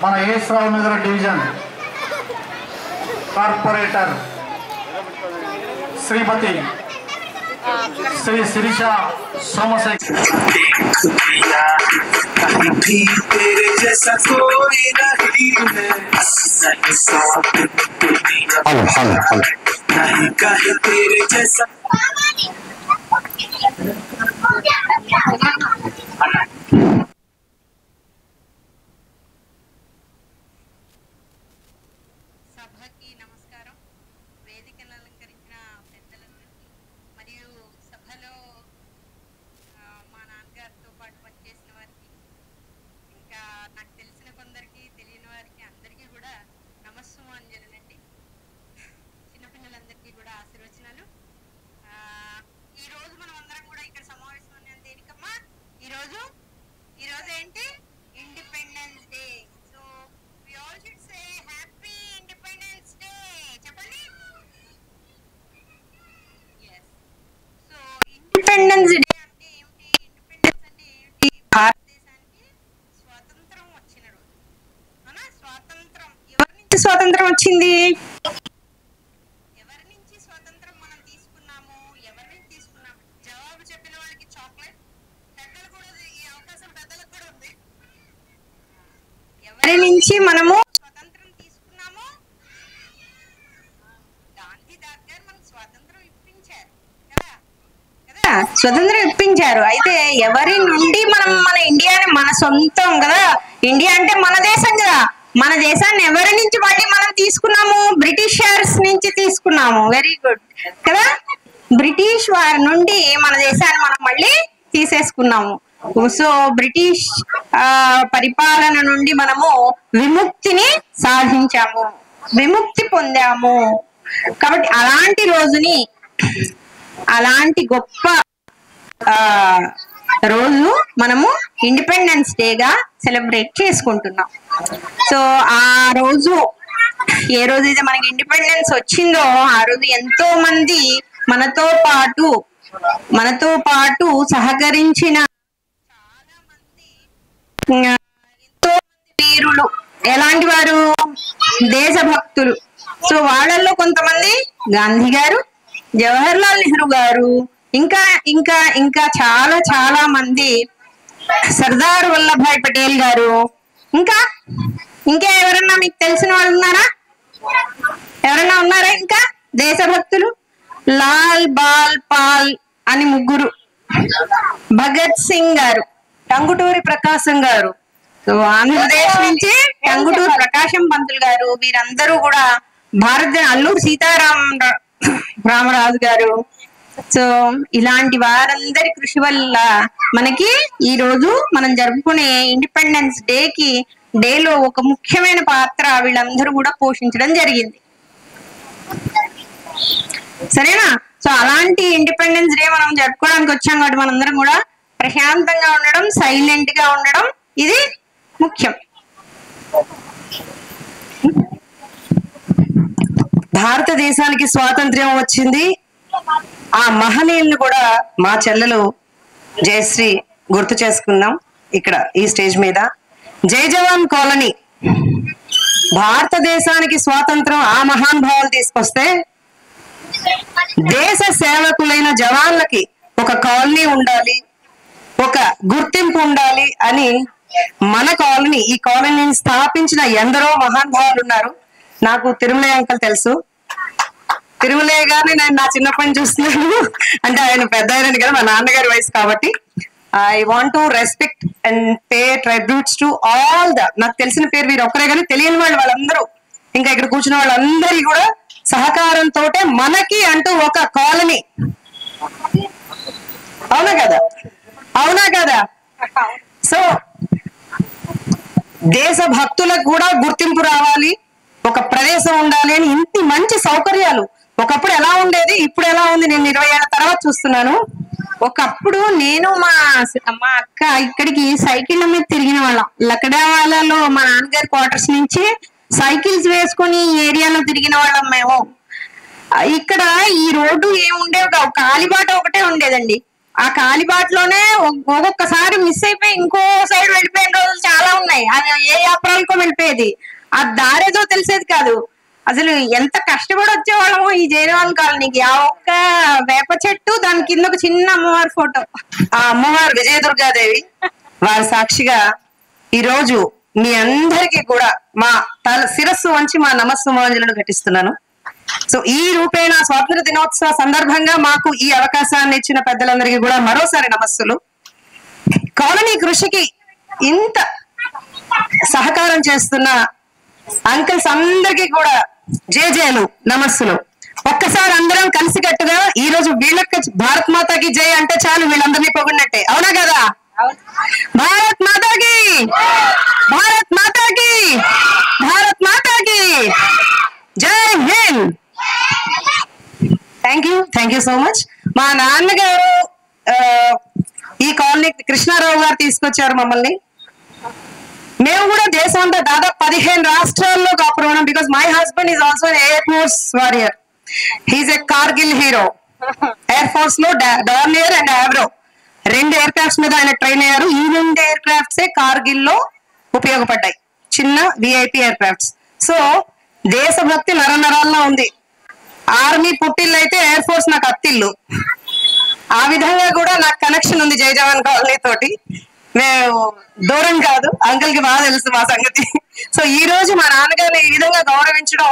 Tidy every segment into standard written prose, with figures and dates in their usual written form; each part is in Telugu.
మన ఏఎస్ రావు నగర్ డివిజన్ కార్పొరేటర్ శ్రీమతి శ్రీ శిరీష సోమశేఖర్ సభకి నమస్కారం. వేదికను అలంకరించిన పెద్దలందరికీ మరియు సభలో మా నాన్నగారితో పాటు పనిచేసిన వారికి, ఇంకా నాకు తెలిసిన కొందరికి, తెలియని వారికి అందరికీ కూడా నమస్సుమాంజలునండి. చిన్నపిల్లలందరికీ కూడా ఆశీర్వచనాలు. ఈరోజు మనం అందరం కూడా ఇక్కడ సమావేశం అనేది దేనికమ్మా? ఈరోజు ఏంటి? Independence day. So we all should say happy independence day. చెప్పండి. yes. సో ఇండిపెండెన్స్ డే అంటే ఏమిటి? ఇండిపెండెన్స్ అంటే ఏమిటి? భారతదేశానికి స్వాతంత్రం వచ్చిన రోజు. అవునా? స్వాతంత్రం ఎవరి నుంచి స్వాతంత్రం వచ్చింది? ఎవరి నుంచి స్వాతంత్రం మనం తీసుకున్నాము? ఎవరి నుంచి తీసుకున్నాము? జవాబు చెప్పిన వాళ్ళకి చాక్లెట్. పెద్దలు కూడా ఈ అవకాశం పెద్దలకు కూడా ఉంది. ఎవరి నుంచి మనము స్వతంత్రం తీసుకున్నాము? గాంధీ దగ్గర మనకు స్వాతంత్రం ఇప్పించారు కదా. స్వతంత్రం ఇప్పించారు. అయితే ఎవరి నుండి మనం మన ఇండియాని మన సొంతం కదా, ఇండియా అంటే మన దేశం కదా, మన దేశాన్ని ఎవరి నుంచి మళ్ళీ మనం తీసుకున్నాము? బ్రిటిషర్స్ నుంచి తీసుకున్నాము. వెరీ గుడ్ కదా. బ్రిటిష్ వారి నుండి మన దేశాన్ని మనం మళ్ళీ తీసేసుకున్నాము. సో బ్రిటిష్ పరిపాలన నుండి మనము విముక్తిని సాధించాము, విముక్తి పొందాము. కాబట్టి అలాంటి రోజుని, అలాంటి గొప్ప రోజు మనము ఇండిపెండెన్స్ డేగా సెలబ్రేట్ చేసుకుంటున్నాం. సో ఆ రోజు, ఏ రోజు అయితే మనకి ఇండిపెండెన్స్ వచ్చిందో ఆ రోజు ఎంతో మంది మనతో పాటు సహకరించిన చాలా మంది, ఎంతో మంది వీరులు. ఎలాంటి వారు? దేశభక్తులు. సో వాళ్ళల్లో కొంతమంది గాంధీ గారు, జవహర్ లాల్ నెహ్రూ గారు, ఇంకా ఇంకా ఇంకా చాలా చాలా మంది, సర్దార్ వల్లభాయ్ పటేల్ గారు, ఇంకా ఇంకా ఎవరన్నా మీకు తెలిసిన వాళ్ళు ఉన్నారా? ఎవరన్నా ఉన్నారా ఇంకా దేశభక్తులు? లాల్ బాల్ పాల్ అని ముగ్గురు, భగత్ సింగ్ గారు, టంగుటూరి ప్రకాశం గారు, సో ఆంధ్రప్రదేశ్ నుంచి టంగుటూరి ప్రకాశం పంతులు గారు, వీరందరూ కూడా అల్లూరు రామరాజు గారు. సో ఇలాంటి వారందరి కృషి వల్ల మనకి ఈ రోజు మనం జరుపుకునే ఇండిపెండెన్స్ డేలో ఒక ముఖ్యమైన పాత్ర వీళ్ళందరూ కూడా పోషించడం జరిగింది. సరేనా? సో అలాంటి ఇండిపెండెన్స్ డే మనం జరుపుకోవడానికి వచ్చాం కాబట్టి మనందరం కూడా ప్రశాంతంగా ఉండడం, సైలెంట్ గా ఉండడం ఇది ముఖ్యం. భారతదేశానికి స్వాతంత్ర్యం వచ్చింది. ఆ మహనీయులను కూడా మా చెల్లెలు జయశ్రీ గుర్తు చేసుకుందాం ఇక్కడ ఈ స్టేజ్ మీద. జై జవాన్ కాలనీ భారతదేశానికి స్వాతంత్రం ఆ మహానుభావులు తీసుకొస్తే, దేశ సేవకులైన జవాన్లకి ఒక కాలనీ ఉండాలి, ఒక గుర్తింపు ఉండాలి అని మన కాలనీ, ఈ కాలనీని స్థాపించిన ఎందరో మహానుభావులు ఉన్నారు. నాకు తిరుమలయ్య అంకల్ తెలుసు. తిరుమలయ్య గారిని నేను నా చిన్నప్పటి నుంచి చూస్తున్నాను. అంటే ఆయన పెద్ద ఆయన కదా, మా నాన్నగారి వయసు కాబట్టి. I want to respect and pay tributes to all నాకు తెలిసిన పేరు వీరు ఒక్కరే కానీ తెలియని వాళ్ళందరూ, ఇంకా ఇక్కడ కూర్చున్న వాళ్ళందరి కూడా సహకారంతో మనకి అంటూ ఒక కాలనీ. అవునా కదా? అవునా కదా? సో దేశ భక్తులకు కూడా గుర్తింపు రావాలి, ఒక ప్రదేశం ఉండాలి అని ఇంటి మంచి సౌకర్యాలు. ఒకప్పుడు ఎలా ఉండేది, ఇప్పుడు ఎలా ఉంది? నేను 20 ఏళ్ల తర్వాత చూస్తున్నాను. ఒకప్పుడు నేను మా అక్క ఇక్కడికి సైకిళ్ళ మీద తిరిగిన వాళ్ళం. లకడావాలలో మా నాన్నగారి క్వార్టర్స్ నుంచి సైకిల్స్ వేసుకొని ఈ ఏరియాలో తిరిగిన వాళ్ళం మేము. ఇక్కడ ఈ రోడ్డు ఏముండేవి కావు, కాలిబాట ఒకటే ఉండేదండి. ఆ కాలిబాటలోనే ఒక్కొక్కసారి మిస్ అయిపోయి ఇంకో సైడ్ వెళ్ళిపోయిన రోజులు చాలా ఉన్నాయి. అది ఏ వ్యాపారాలకో వెళ్ళిపోయేది, ఆ దారేదో తెలిసేది కాదు. అసలు ఎంత కష్టపడి వచ్చేవాళ్ళము ఈ జయరాం కాలనీకి. ఆ ఒక్క వేప చెట్టు, దాని కింద ఒక చిన్న అమ్మవారి ఫోటో, ఆ అమ్మవారు విజయదుర్గాదేవి వారి సాక్షిగా ఈ రోజు మీ అందరికీ కూడా మా శిరస్సు వంచి మా నమస్సుమాంజలను ఘటిస్తున్నాను. సో ఈ రూపేణ స్వాతంత్ర దినోత్సవ సందర్భంగా మాకు ఈ అవకాశాన్ని ఇచ్చిన పెద్దలందరికీ కూడా మరోసారి నమస్సులు. కాలనీ కృషికి ఇంత సహకారం చేస్తున్న అంకుల్స్ అందరికీ కూడా జేజేలు నమస్సులు. ఒక్కసారి అందరం కలిసికట్టుగా ఈ రోజు వీళ్ళకి భారత్ మాతాకి జై అంటే చాలు, వీళ్ళందరినీ పొగిడినట్టే. అవునా కదా? భారత్ మాతాకి, భారత్ మాతాకి, భారత్ మాతాకి జై Hind. Thank you so much. మా నాన్నగారు ఈ కాలనీ కృష్ణారావు గారు తీసుకొచ్చారు మమ్మల్ని. మేము కూడా దేశం అంతా దాదాపు 15 రాష్ట్రాల్లో కాపురం. Because my husband is also air force warrior. He's a Kargil hero. Air force లో Dornier and Avro 2 aircrafts మీద ఆయన ట్రైన్ అయ్యారు. ఈ 2 ఎయిర్ క్రాఫ్ట్సే కార్గిల్ లో ఉపయోగపడ్డాయి, చిన్న విఐపి ఎయిర్ క్రాఫ్ట్స్. సో దేశభక్తి నరనరాల్లో ఉంది. ఆర్మీ పుట్టిల్లు అయితే ఎయిర్ ఫోర్స్ నాకు అత్తిల్లు. ఆ విధంగా కూడా నాకు కనెక్షన్ ఉంది జై జవాన్ కాలనీ తోటి. మేము దూరం కాదు, అంకుల్ కి బాగా తెలుసు మా సంగతి. సో ఈ రోజు మా నాన్నగారిని ఈ విధంగా గౌరవించడం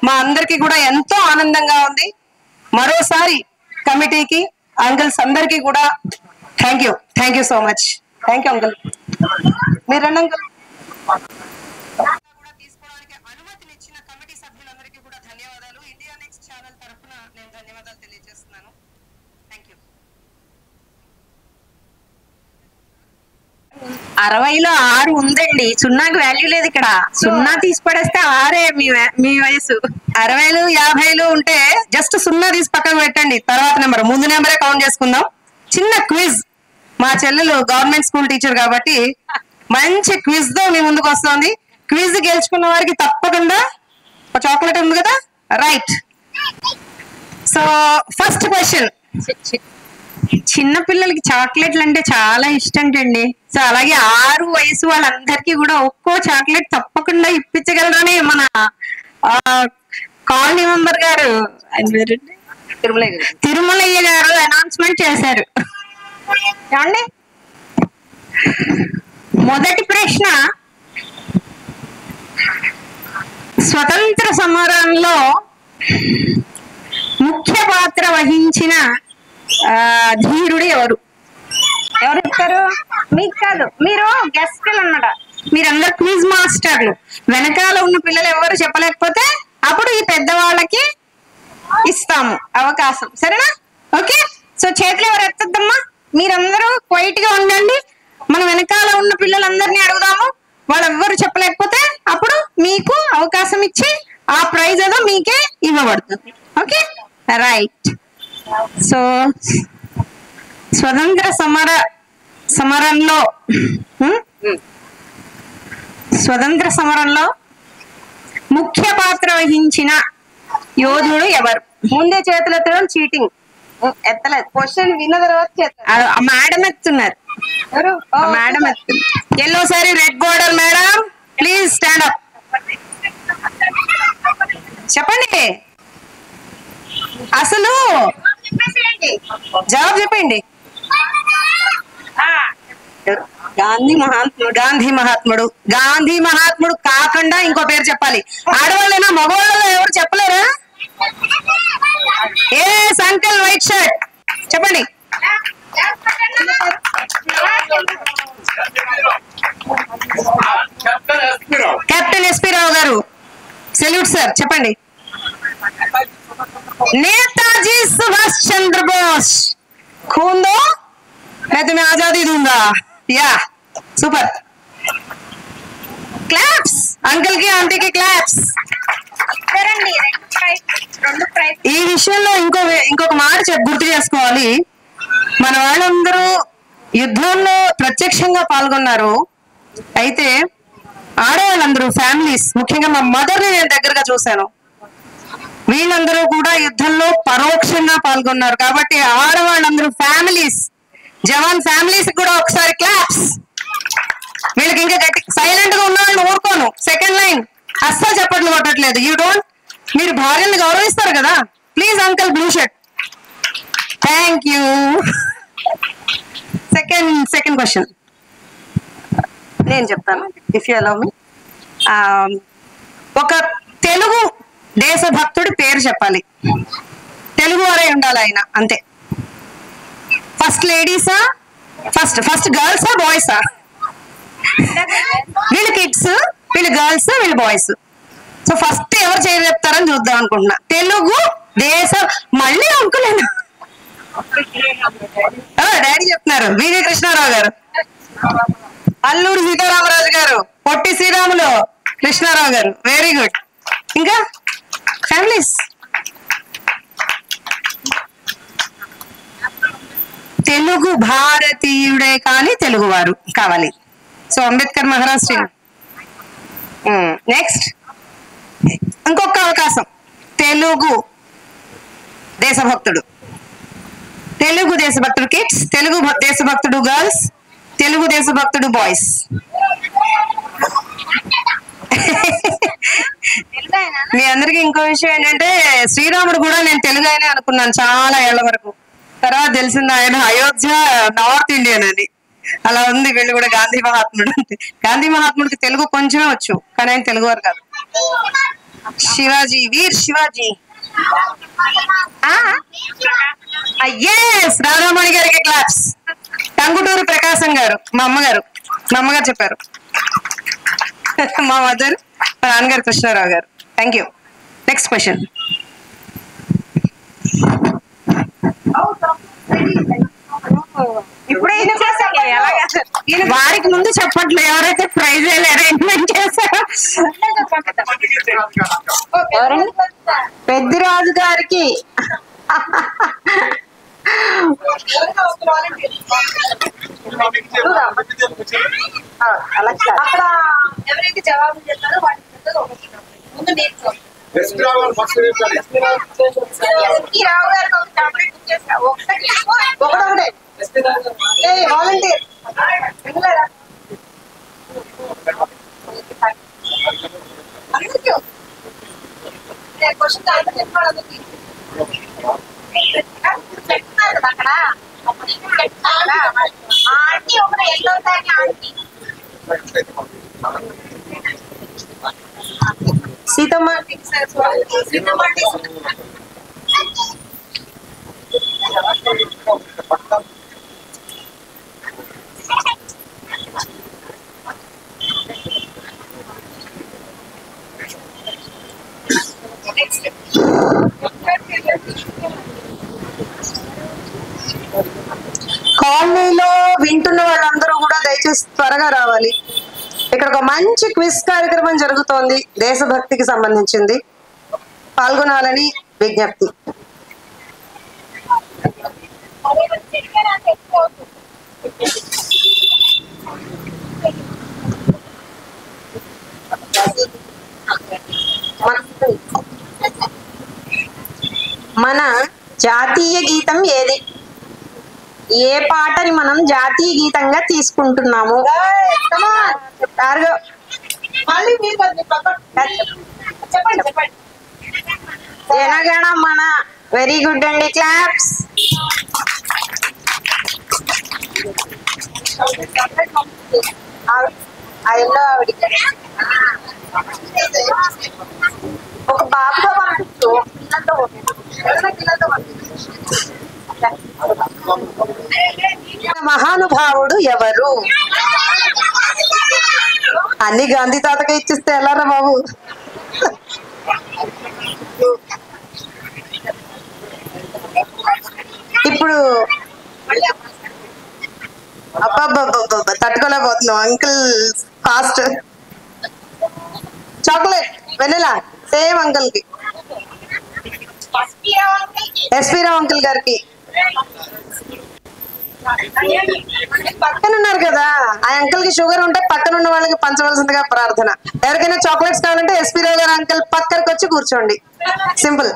మా అందరికి కూడా ఎంతో ఆనందంగా ఉంది. మరోసారి కమిటీకి, అంకుల్స్ అందరికీ కూడా thank you so much. Thank you uncle. మీరు రండి అంకుల్. తీసుకోవడానికి అనుమతినిచ్చిన కమిటీ సభ్యులందరికీ కూడా ధన్యవాదాలు. ఇండియా నెక్స్ట్ ఛానల్ తరఫున నేను ధన్యవాదాలు తెలియజేస్తున్నాను. Thank you. 60లో 6 ఉందండి, సున్నాకి వాల్యూ లేదు ఇక్కడ. సున్నా తీసి పడేస్తే 6 మీ వయసు. 60లు 50లు ఉంటే జస్ట్ 0 తీసి పక్కన పెట్టండి, తర్వాత నెంబర్ ముందు నెంబరే కౌంట్ చేసుకుందాం. చిన్న క్విజ్. మా చెల్లెలు గవర్నమెంట్ స్కూల్ టీచర్ కాబట్టి మంచి క్విజ్ తో మీ ముందుకు వస్తుంది. క్విజ్ గెలుచుకున్న వారికి తప్పకుండా ఒక చాక్లెట్ ఉంది కదా, రైట్? So first question. చిన్న పిల్లలకి చాక్లెట్లు అంటే చాలా ఇష్టం అండి. సో అలాగే 6 వయసు వాళ్ళందరికీ కూడా ఒక్కో చాక్లెట్ తప్పకుండా ఇప్పించగలరని మన కాలనీ మెంబర్ గారు తిరుమలయ్య గారు అనౌన్స్మెంట్ చేశారు. ఏమండి, మొదటి ప్రశ్న, స్వతంత్ర సమరంలో ముఖ్య పాత్ర వహించిన ధీరుడు ఎవరు? ఎవరు చెప్తారు? మీకు కాదు, మీరు గెస్ట్లు అన్నమాట. మీరందరు క్విజ్ మాస్టర్లు. వెనకాల ఉన్న పిల్లలు ఎవరు చెప్పలేకపోతే అప్పుడు ఈ పెద్దవాళ్ళకి ఇస్తాము అవకాశం, సరేనా? ఓకే, సో చేతులు ఎవరు ఎత్తద్దమ్మా. మీరందరూ క్వైట్ గా ఉండండి. మనం వెనకాల ఉన్న పిల్లలందరినీ అడుగుదాము. వాళ్ళు ఎవ్వరు చెప్పలేకపోతే అప్పుడు మీకు అవకాశం ఇచ్చి ఆ ప్రైజ్ ఏదో మీకే ఇవ్వబడుతుంది. Okay, right. సో స్వతంత్ర సమరంలో ముఖ్య పాత్ర వహించిన యోధుడు ఎవరు? ముందే చేతులు ఎత్తడం చీటింగ్. ఎత్తలేదు, క్వశ్చన్ విన్న తర్వాత మేడం ఎత్తున్నారు. మేడం ఎత్తున్నారు. Yellow sorry red border madam, please stand up. చెప్పండి, అసలు జవాబు చెప్పండి. గాంధీ మహాత్ముడు కాకుండా ఇంకో పేరు చెప్పాలి. ఆడవాళ్ళైనా మగవాళ్ళలో ఎవరు చెప్పలేరా? ఏ అంకల్ వైట్ షర్ట్ చెప్పండి. కెప్టెన్ ఎస్పీ రావు గారు, సెల్యూట్ సార్. చెప్పండి. नेताजी सुभाष चंद्र बोस। खून दो मैं तुम्हें आजादी दूंगा। या सुपर, क्लैप्स अंकल की आंटी की क्लैप्स। ఈ విషయంలో ఇంకొక మాట గుర్తు చేసుకోవాలి. మన వాళ్ళందరూ యుద్ధంలో ప్రత్యక్షంగా పాల్గొన్నారు. అయితే ఆడవాళ్ళందరూ ఫ్యామిలీస్, ముఖ్యంగా మా మదర్ ని నేను దగ్గరగా చూశాను. వీళ్ళందరూ కూడా యుద్ధంలో పరోక్షంగా పాల్గొన్నారు. కాబట్టి ఆడవాళ్ళందరూ ఫ్యామిలీస్, జవాన్ ఫ్యామిలీస్ కూడా ఒకసారి క్లాప్స్. వీళ్ళకి ఇంకా గట్టి సైలెంట్ గా ఉన్న వాళ్ళు ఊరుకోను. సెకండ్ లైన్ అస్సలు చప్పట్లు కొట్టట్లేదు. మీరు భార్యను గౌరవిస్తారు కదా. Please uncle blue shirt. Thank you. Second question నేను చెప్తాను, ఇఫ్ యూ అలౌ మీ. ఒక తెలుగు దేశభక్తుడి పేరు చెప్పాలి. తెలుగు వారే ఉండాలి ఆయన, అంతే. ఫస్ట్ లేడీసా, ఫస్ట్ గర్ల్సా బాయ్సా? వీళ్ళు కిడ్స్, వీళ్ళు గర్ల్స్, వీళ్ళు బాయ్స్. సో ఫస్ట్ ఎవరు చేయాలి చెప్తారని చూద్దాం అనుకుంటున్నా. తెలుగు దేశ మళ్ళీ అంకులేనా? డాడీ చెప్తున్నారు. వివి కృష్ణారావు గారు, అల్లూరు సీతారామరాజు గారు, పొట్టి శ్రీరాములు కృష్ణారావు గారు. Very good. ఇంకా ఫ్యామిలీస్ తెలుగు భారతీయుడే కానీ తెలుగువారు కావాలి. సో అంబేద్కర్, మహారాష్ట్ర. నెక్స్ట్ ఇంకొక అవకాశం. తెలుగు దేశభక్తుడు, తెలుగు దేశభక్తుడు కిడ్స్, తెలుగు దేశభక్తుడు గర్ల్స్, తెలుగు దేశభక్తుడు బాయ్స్. మీ అందరికి ఇంకో విషయం ఏంటంటే, శ్రీరాముడు కూడా నేను తెలుగు ఆయనే అనుకున్నాను చాలా ఏళ్ల వరకు. తర్వాత తెలిసింది ఆయన అయోధ్య నార్త్ ఇండియన్ అని. అలా ఉంది. వీళ్ళు కూడా గాంధీ మహాత్ముడు అంటే, గాంధీ మహాత్ముడికి తెలుగు కొంచెమే వచ్చు, కానీ ఆయన తెలుగువారు కాదు. శివాజీ, వీర్ శివాజీ. ఎస్, రాధామణి గారికి క్లాప్స్. టంగుటూరు ప్రకాశం గారు, మా అమ్మగారు చెప్పారు. మా మదర్, మా నాన్నగారు కృష్ణారావు గారు. Thank you. Next question. ఇప్పుడే వారికి ముందు చెప్పట్లే ఎవరైతే ప్రైజ్ అరేంజ్మెంట్ చేశారో. పెద్దిరాజు గారికి అక్కడ ఎవరైతే జవాబు చెప్తారో వాటి ముందు నేను రావు గారికి ఒక టాబ్లెట్ బుక్ చేస్తా. ఒకటే వాలంటీర్ క్వశ్చన్ ఆన్సర్ చెప్పాలి. చెప్తున్నారు కదా అక్కడ ఆంటీ ఒకటి ఎల్లో సారీ ఆంటీ సీతమ్మ కాలనీలో వింటున్న వాళ్ళందరూ కూడా దయచేసి త్వరగా రావాలి. ఇక్కడ ఒక మంచి క్విజ్ కార్యక్రమం జరుగుతోంది, దేశభక్తికి సంబంధించింది. పాల్గొనాలని విజ్ఞప్తి. మన జాతీయ గీతం ఏది? ఏ పాటని మనం జాతీయ గీతంగా తీసుకుంటున్నాము? జనగణ మన. వెరీ గుడ్ అండి, క్లాప్స్. ఒక బాబుతో పంపించు, మహానుభావుడు ఎవరు? అన్ని గాంధీ తాతగా ఇచ్చిస్తే ఎలారా బాబు? ఇప్పుడు అబ్బా తట్టుకోలేకపోతున్నాం. Uncle fast. చాక్లెట్, వెన్నెలా, సేమ్ అంకుల్ కి. ఎస్పీ రావు అంకుల్ గారికి. పక్కన ఉన్నారు కదా ఆ అంకుల్ కి షుగర్ ఉంటే పక్కన ఉన్న వాళ్ళకి పంచవలసిందిగా ప్రార్థన. ఎవరికైనా చాక్లెట్స్ కావాలంటే ఎస్పీ రావు గారు అంకుల్ పక్కనకి వచ్చి కూర్చోండి. సింపుల్.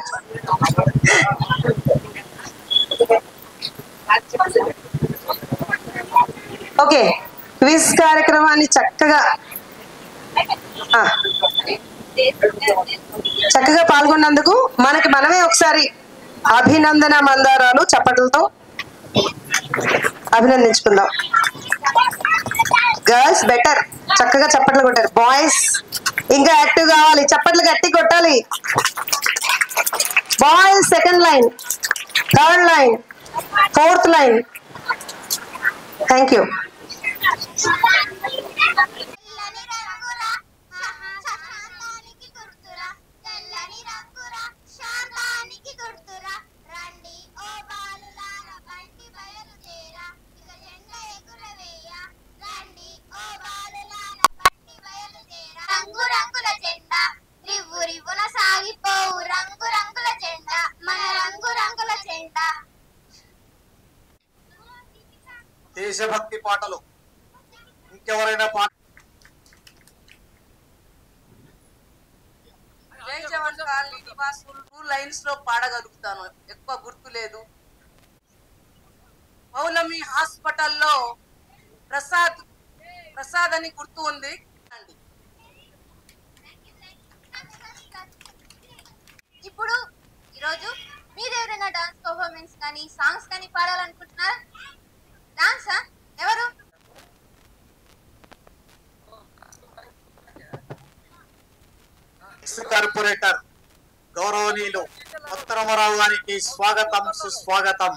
ఓకే, క్విజ్ కార్యక్రమాన్ని చక్కగా పాల్గొన్నందుకు మనకి మనమే ఒకసారి అభినందన మందారాలు చప్పట్లతో అభినందించుకుందాం. గర్ల్స్ బెటర్, చక్కగా చప్పట్లు కొట్టారు. బాయ్స్ ఇంకా యాక్టివ్ కావాలి, చప్పట్లు గట్టి కొట్టాలి. Boys second line, third line, fourth line. Thank you. దేశభక్తి పాటలు ఇంకెవరైనా పాట జై జవాన్ కాలనీ నివాసులు 2 లైన్స్ లో పాడగలుగుతాను, ఎక్కువ గుర్తు లేదు. పౌలమి హాస్పిటల్లో ప్రసాద్ అని గుర్తు ఉంది. ఇప్పుడు ఈరోజు మీరు ఎవరైనా డాన్స్ పర్ఫార్మెన్స్ కానీ సాంగ్స్ కానీ పాడాలనుకుంటున్నారా? డాన్సా? ఎవరు? కార్పొరేటర్ గౌరవనీయులు ఉత్తరమరావు గారికి స్వాగతం, సుస్వాగతం.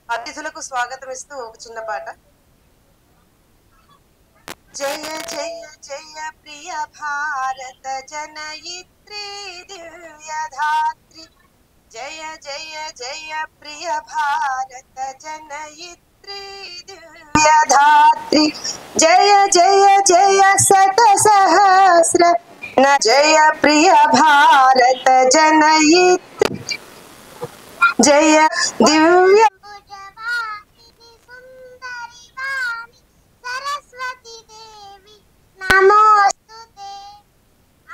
అతిథులకు స్వాగతం ఇస్తూ ఒక చిన్న పాట. జయ జయ జయ ప్రియ భారత జనయిత్రి దివ్యధాత్రి, జయ జయ జయ ప్రియ భారత జనయిత్రి దివ్యధాత్రి, జయ జయ జయ శత సహస్ర జయ ప్రియ భారత జనయిత్రి, జయ దివ్య నమోస్తుతే.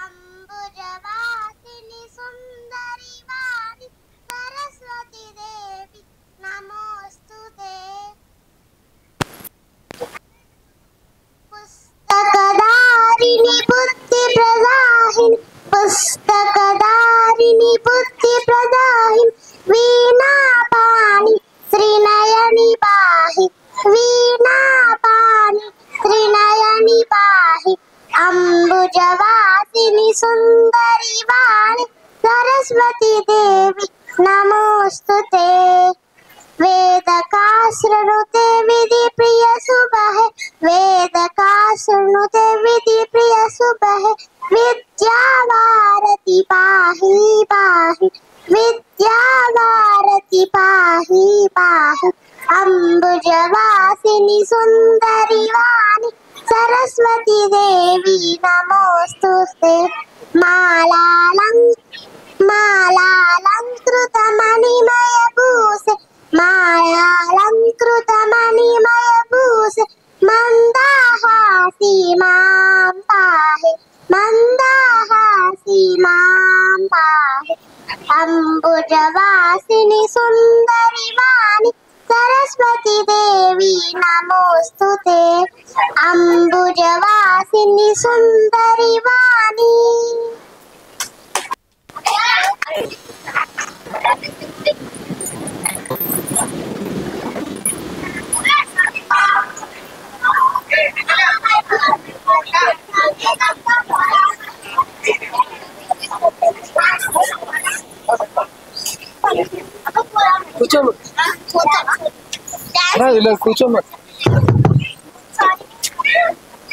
అంబుజవాసిని సుందరి వాణి సరస్వతి దేవి నమోస్తుతే. పుస్తకదారిణి బుద్ధి ప్రదాహిని, పుస్తకదారిణి బుద్ధి ప్రదాహిని, వీణాపాణి త్రినయని పాహి, వీణాపాణి త్రినయని పాహి. అంబుజవాసిని సుందరి వాణి సరస్వతి దేవి నమోస్తుతే. वेद का शृणुते विधि प्रिय सुबह, वेद का शृणुते विधि प्रिय सुबह, विद्या भारती पाहि पाहि, विद्या भारती पाहि पाहि. अंबुजवासिनी सुंदरी वाणी सरस्वती देवी नमोस्तुते. मालालंकृत मणिमय भूषे, मायालंकृत मणिमय भूषे, मंदाहासी मां पाहि, मंदाहासी मां पाहि. अंबुजवासिनी सुंदरी वाणी सरस्वती देवी नमोस्तुते. अंबुजवासिनी सुंदरी वाणी.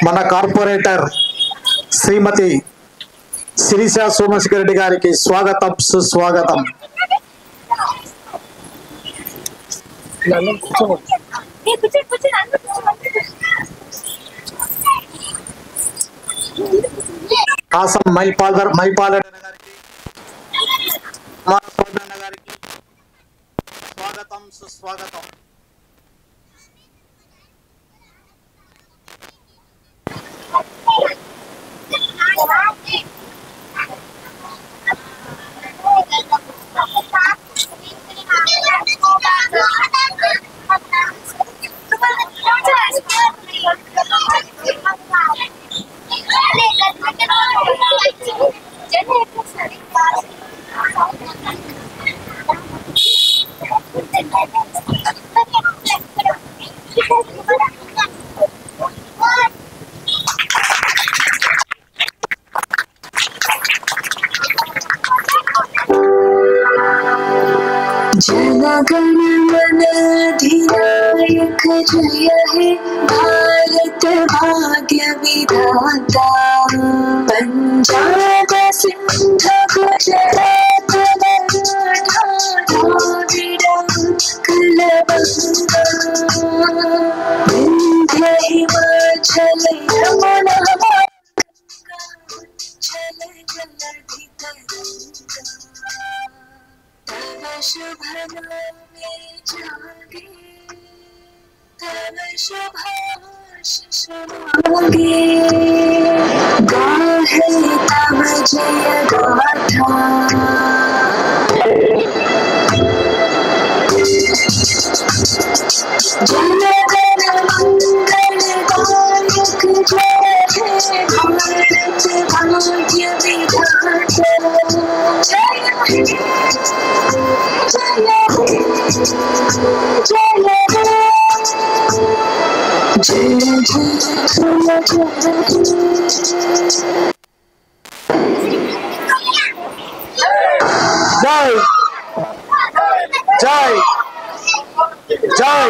మన కార్పొరేటర్ శ్రీమతి శిరీష సోమశేఖర్ రెడ్డి గారికి స్వాగతం సుస్వాగతం. కాసం మైపాలన్న గారికి కుమారస్వామి గారికి స్వాగతం సుస్వాగతం. जनगणमन अधिनायक जय हे भारत भाग्य विधाता पंजाब सिंध गुजरात मराठा द्राविड उत्कल बंगा विंध्य हिमाचल यमुना उच्चल जलधि तरंगा तव शुभ नामे जागे तव शुभाशिष मांगे गाहे तव जय गाथा जनगण मंगलदायक जय हे भारत भाग्य विधाता जय हे జై జై జై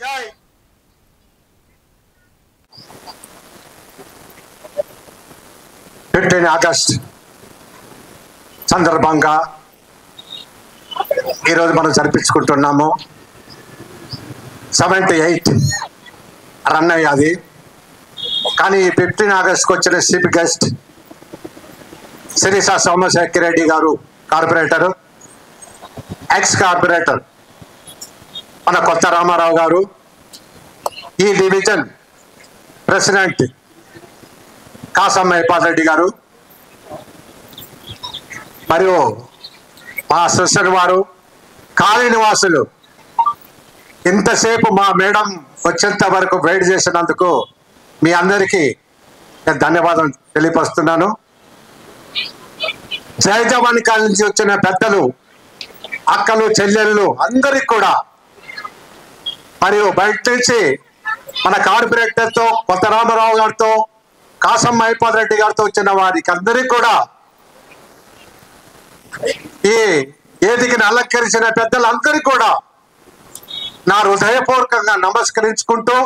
జై 15 ఆగస్ట్ సందర్భంగా ఈరోజు మనం జరిపించుకుంటున్నాము. 78 రన్ అయ్యాది. కానీ 15 ఆగస్ట్కి వచ్చిన చీఫ్ గెస్ట్ శిరీష సోమశేఖర్ రెడ్డి గారు, కార్పొరేటర్, ఎక్స్ కార్పొరేటర్ మన కొత్త రామారావు గారు, ఈ డివిజన్ ప్రెసిడెంట్ కాసం మైపాల్ గారు, మరియు మా సిస్టర్ వారు, కాలనీ వాసులు ఇంతసేపు మా మేడం వచ్చేంత వరకు వెయిట్ చేసినందుకు మీ అందరికీ నేను ధన్యవాదాలు తెలియపరుస్తున్నాను. జై జవాన్ కాలనీ నుంచి వచ్చిన పెద్దలు అక్కలు చెల్లెళ్ళు అందరికి కూడా, మరియు బయట నుంచి మన కార్పొరేటర్తో కొత్త రామారావు గారితో కాసం మైపాల్ రెడ్డి గారితో వచ్చిన వారికి అందరికీ కూడా, ఈ వేదికను అలంకరించిన పెద్దలందరికీ కూడా నా హృదయపూర్వకంగా నమస్కరించుకుంటూ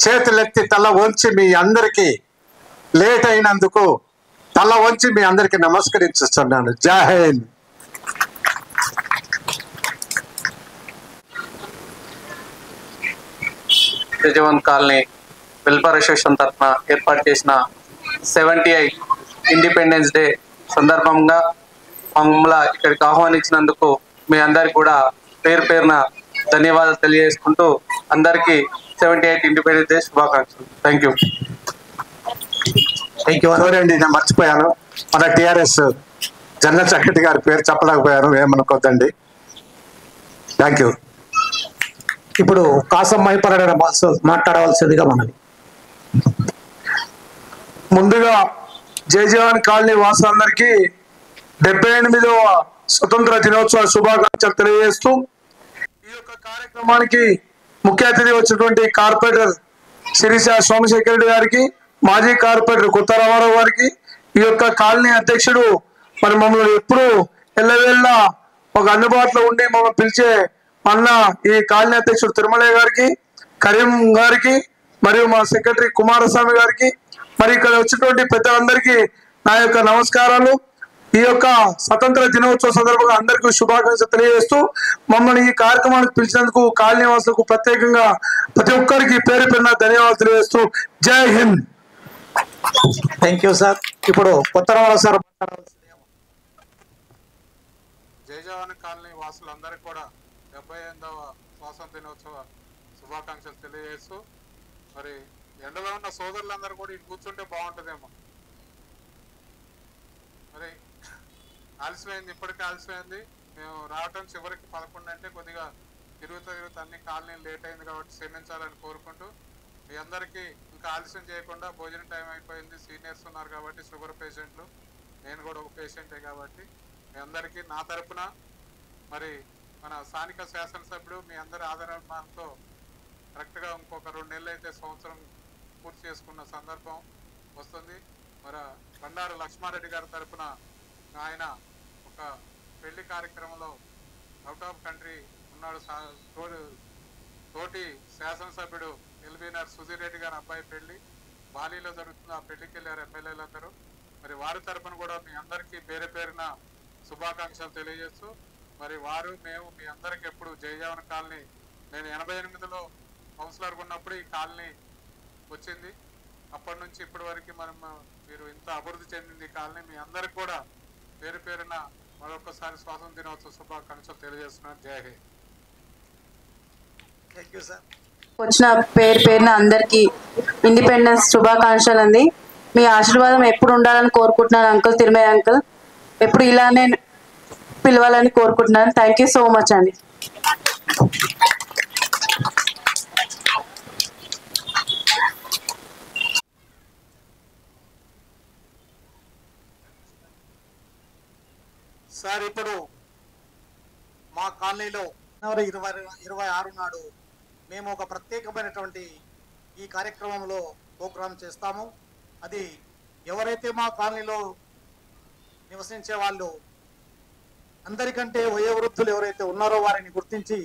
చేతులెత్తి తల వంచి మీ అందరికీ లేట్ అయినందుకు తల వంచి మీ అందరికీ నమస్కరించుస్తున్నాను. జై Hind. Jagan colony welfare association తరఫున ఏర్పాటు చేసిన 78 ఇండిపెండెన్స్ డే సందర్భంగా మమ్మల్ని ఇక్కడికి ఆహ్వానించినందుకు మీ అందరికి కూడా పేరు పేరున ధన్యవాదాలు తెలియజేసుకుంటూ అందరికీ 78 ఇండిపెండెన్స్ డే శుభాకాంక్షలు. Thank you. చూడండి, నేను మర్చిపోయాను, మన టిఆర్ఎస్ జనరల్ సెక్రటరీ గారి పేరు చెప్పలేకపోయాను, ఏమనుకోద్దండి. Thank you. ఇప్పుడు కాసం మైపాల్ మాట్లాడవలసిందిగా మనది. ముందుగా జై జవాన్ కాలనీ వాసులందరికీ 78వ స్వతంత్ర దినోత్సవ శుభాకాంక్షలు తెలియజేస్తూ, ఈ యొక్క కార్యక్రమానికి ముఖ్య అతిథి వచ్చినటువంటి కార్పొరేటర్ శిరీష సోమశేఖర్ రెడ్డి గారికి, మాజీ కార్పొరేటర్ కొత్త రామారావు గారికి, ఈ యొక్క కాలనీ అధ్యక్షుడు మరి మమ్మల్ని ఎప్పుడు ఎల్లవేళ్ళ ఒక అందుబాటులో ఉండి మమ్మల్ని పిలిచే అన్న ఈ కాలనీ అధ్యక్షుడు తిరుమలయ్య గారికి, కరీం గారికి, మరియు మా సెక్రటరీ కుమారస్వామి గారికి, మరి ఇక్కడ వచ్చినటువంటి పెద్దలందరికీ నా యొక్క నమస్కారాలు. ఈ యొక్క స్వతంత్ర దినోత్సవ సందర్భంగా అందరికీ శుభాకాంక్షలు తెలియజేస్తూ, మమ్మల్ని ఈ కార్యక్రమానికి పిలిచినందుకు కాలనీ వాసులకు ప్రత్యేకంగా ప్రతి ఒక్కరికి పేరు పేరున ధన్యవాదాలు తెలియజేస్తూ జై హింద్. Thank you sir. ఇప్పుడు కొత్త రామారావు సార్. జై జవాన్ కాలనీ వాసులందరికీ కూడా 78వ స్వాతంత్ర దినోత్సవ శుభాకాంక్షలు తెలియజేస్తూ, మరి ఎండలో ఉన్న సోదరులందరూ కూడా ఇటు కూర్చుంటే బాగుంటుందేమో. మరి ఆలస్యమైంది, ఇప్పటికే ఆలస్యమైంది. మేము రావటం చివరికి 11 అంటే కొద్దిగా తిరుగుతూ అన్ని కాలనీ లేట్ అయింది కాబట్టి క్షమించాలని కోరుకుంటూ, మీ అందరికీ ఇంకా ఆలస్యం చేయకుండా భోజనం టైం అయిపోయింది. సీనియర్స్ ఉన్నారు కాబట్టి, షుగర్ పేషెంట్లు, నేను కూడా ఒక పేషెంటే కాబట్టి మీ అందరికీ నా తరపున, మరి మన స్థానిక శాసనసభ్యుడు మీ అందరి ఆదరణతో కరెక్ట్గా ఇంకొక 2 నెలలు అయితే సంవత్సరం పూర్తి చేసుకున్న సందర్భం వస్తుంది. మరి బండారు లక్ష్మారెడ్డి గారి తరపున ఆయన ఒక పెళ్లి కార్యక్రమంలో అవుట్ ఆఫ్ కంట్రీ ఉన్నాడు, తోటి శాసనసభ్యుడు ఎల్బీనర్ సుధీర్ రెడ్డి గారి అబ్బాయి పెళ్లి బాలీలో జరుగుతుంది. ఆ పెళ్లికి వెళ్ళారు ఎమ్మెల్యేలందరూ. మరి వారి తరపున కూడా మీ అందరికీ పేరు పేరున శుభాకాంక్షలు తెలియజేస్తూ, మరి వారు మేము మీ అందరికి ఎప్పుడు జై జవాన్ కాలనీ, నేను 88లో కౌన్సిలర్గా ఉన్నప్పుడు ఈ కాలనీ వచ్చింది. అప్పటి నుంచి ఇప్పటి వరకు మీరు ఇంత అభివృద్ధి చెందింది ఈ కాలనీ. మీ అందరికి కూడా పేరు పేరున మరొకసారి స్వాతంత్ర దినోత్సవ శుభాకాంక్షలు తెలియజేస్తున్నాను. జై హింద్. Thank you sir. వచ్చిన పేరు పేరున అందరికీ ఇండిపెండెన్స్ శుభాకాంక్షలు అండి. మీ ఆశీర్వాదం ఎప్పుడు ఉండాలని కోరుకుంటున్నాను అంకుల్, తిరుమల అంకుల్. ఎప్పుడు ఇలానే పిలవాలని కోరుకుంటున్నాను. థ్యాంక్ యూ సో మచ్ అండి. సార్, ఇప్పుడు మా కాలనీలో జనవరి 26 నాడు మేము ఒక ప్రత్యేకమైనటువంటి ఈ కార్యక్రమంలో ప్రోగ్రాం చేస్తాము. అది ఎవరైతే మా కాలనీలో నివసించే వాళ్ళు అందరికంటే వయోవృద్ధులు ఎవరైతే ఉన్నారో వారిని గుర్తించి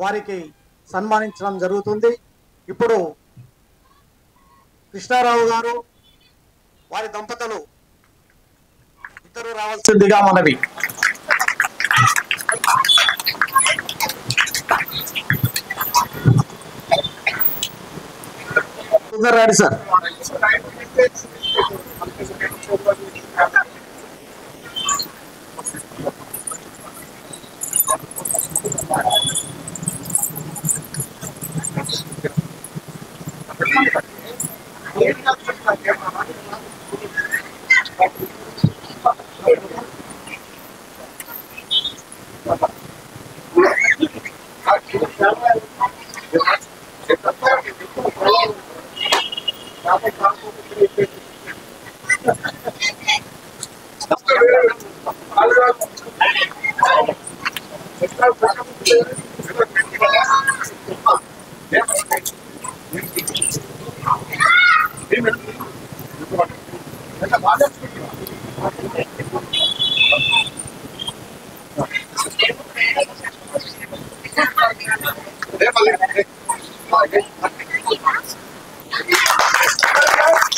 వారికి సన్మానించడం జరుగుతుంది. ఇప్పుడు కృష్ణారావు గారు వారి దంపతులు ఇద్దరు రావాల్సిందిగా మనవి. రాడి సార్.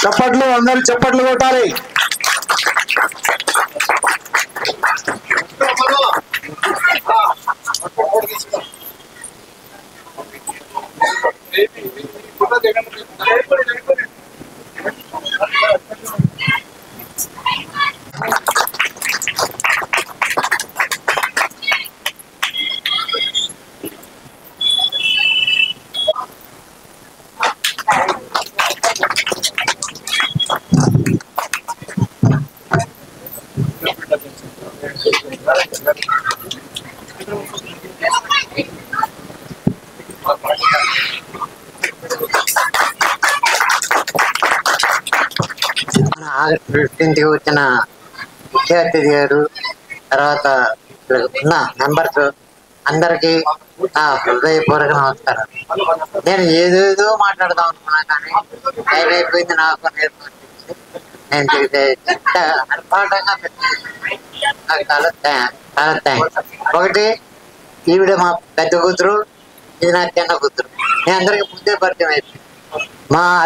చప్పట్లు, అందరు చప్పట్లు కొట్టాలి. ఆగస్టు 15th వచ్చిన ముఖ్య అతిథి గారు, తర్వాత ఉన్న మెంబర్స్ అందరికీ నా హృదయపూర్వక నమస్కారం. నేను ఏదేదో మాట్లాడదాం అనుకున్నా కానీ టైం అయిపోయింది. నాకు నేను అర్పాటంగా నాకు చాలా థ్యాంక్స్. ఒకటి, ఈవిడ మా పెద్ద కూతురు, ఇది నా చిన్న కూతురు. నేను అందరికి ముందే పరిచయం అయిపోయింది.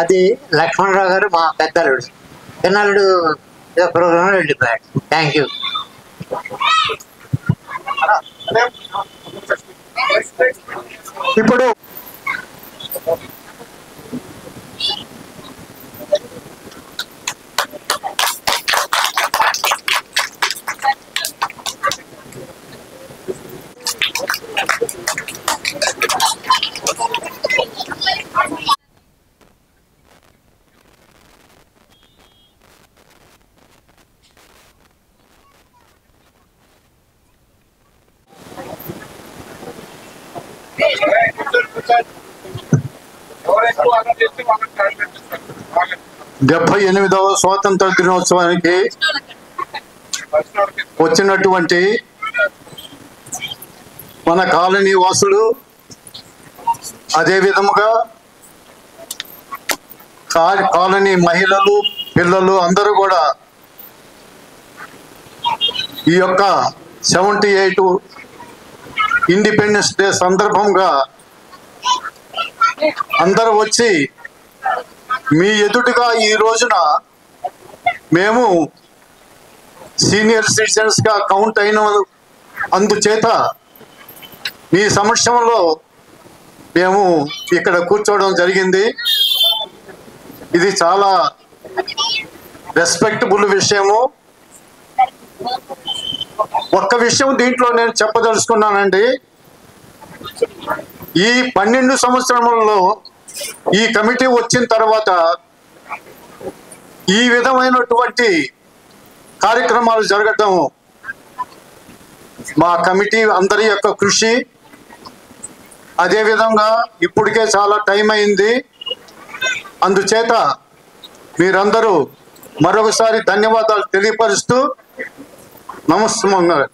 అది లక్ష్మణరావు గారు మా పెద్దలుడు, చిన్నల్లుడు ప్రోగ్రాంలో వెళ్ళిపోయాడు. Thank you. ఇప్పుడు డెబ్బై 78వ స్వాతంత్ర దినోత్సవానికి వచ్చినటువంటి మన కాలనీ వాసులు, అదే విధముగా కాలనీ మహిళలు, పిల్లలు అందరూ కూడా ఈ యొక్క 78 ఇండిపెండెన్స్ డే సందర్భంగా అందరూ వచ్చి మీ ఎదుటిగా ఈ రోజున మేము సీనియర్ సిటిజన్స్ గా కౌంట్ అయిన అందుచేత మీ సమక్షంలో మేము ఇక్కడ కూర్చోవడం జరిగింది. ఇది చాలా రెస్పెక్టబుల్ విషయము. ఒక్క విషయం దీంట్లో నేను చెప్పదలుచుకున్నానండి. ఈ 12 సంవత్సరములలో ఈ కమిటీ వచ్చిన తర్వాత ఈ విధమైనటువంటి కార్యక్రమాలు జరగటం మా కమిటీ అందరి యొక్క కృషి. అదేవిధంగా ఇప్పటికే చాలా టైం అయింది. అందుచేత మీరందరూ మరొకసారి ధన్యవాదాలు తెలియపరుస్తూ నమస్కారం.